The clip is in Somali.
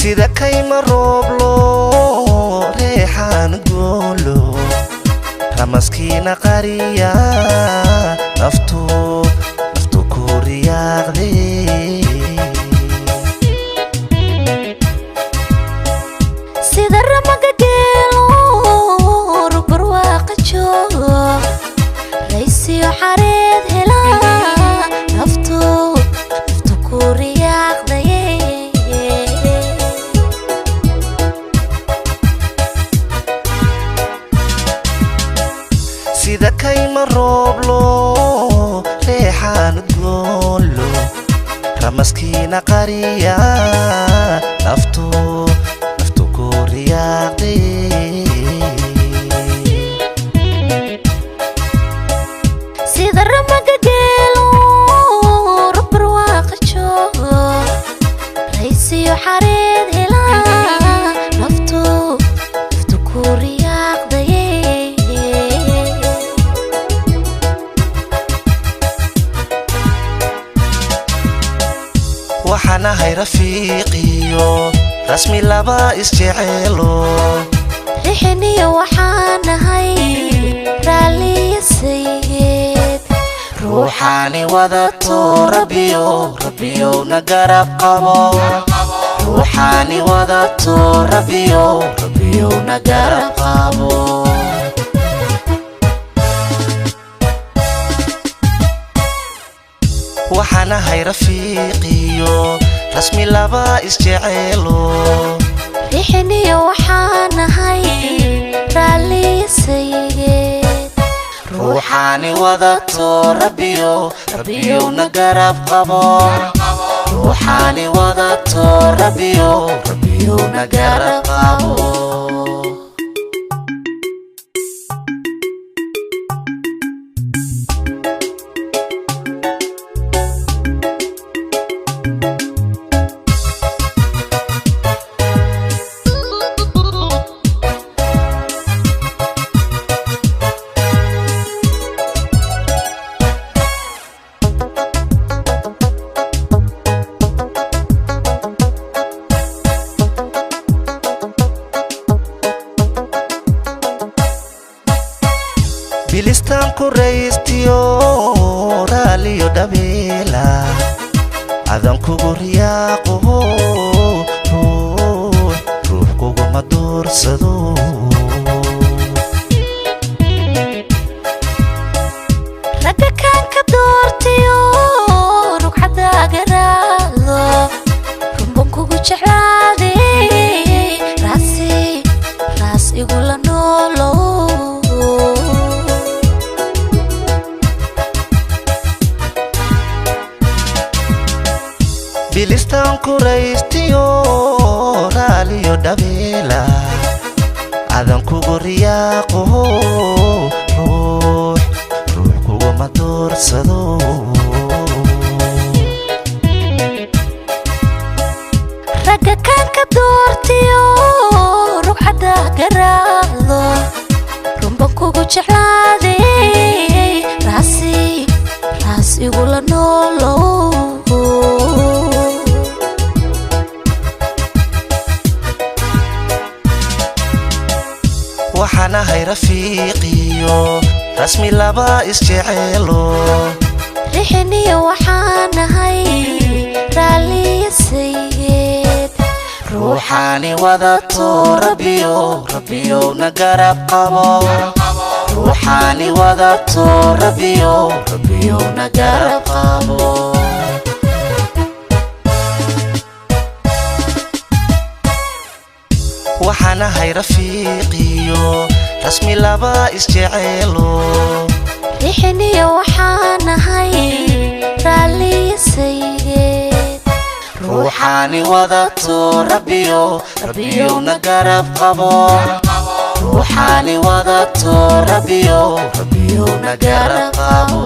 sida kayma rooblo reexaan goolo ramaskiina qariya naftu ku riyaaqday sida ramaga geelo rubar waaqa joogo raysiyo xareed hela naftu ku riyaaqday sida kayma rooblo reexaan goolo ramaskiina qariya naftu ku riyaaqday sida ramaga geelo rubar waaqa joogo raysiyo xareed hela naftu ku riyaaqday waxaan ahay rafiiqiyo rasmi laba isjeceelo rixiniyo waxaan ahay raaliya sayid ruuxaani wadato rabbiyow na garab qabo ruuxaani wadato rabbiyow na garab qabo waxaan ahay rafiiqiyo rasmi laba isjeceelo rixiniyo waxaan ahay raaliya sayid ruuxaani wadato rabbiyow na garab qabo ruuxaani wadato rabbiyow na garab qabo bilistaan ku raystiyo raaliyo dhabeela adan kugu riyaaqo ruux kuguma doorsado ragga kaan ka doortiyo rugxadaa garaado runban kugu jeclaaday raas igula noolo bilistaan ku raystiyo raaliyo dhabeela adan kugu riyaaqo ruux kuguma doorsado ragga kaan ka doortiyo rugxadaa garaado runban kugu jeclaaday raas igula noolo waxaan ahay rafiiqiyo rasmi laba isjeceelo rixiniyo waxaan ahay raaliya sayid ruuxaani wadato rabbiyow na garab qabo ruuxaani wadato rabbiyow na garab qabo waxaan ahay rafiiqiyo rasmi laba isjeceelo rixiniyo waxaan ahay raaliya sayid ruuxaani wadato rabbiyow na garab qabo ruuxaani wadato rabbiyow na garab qabo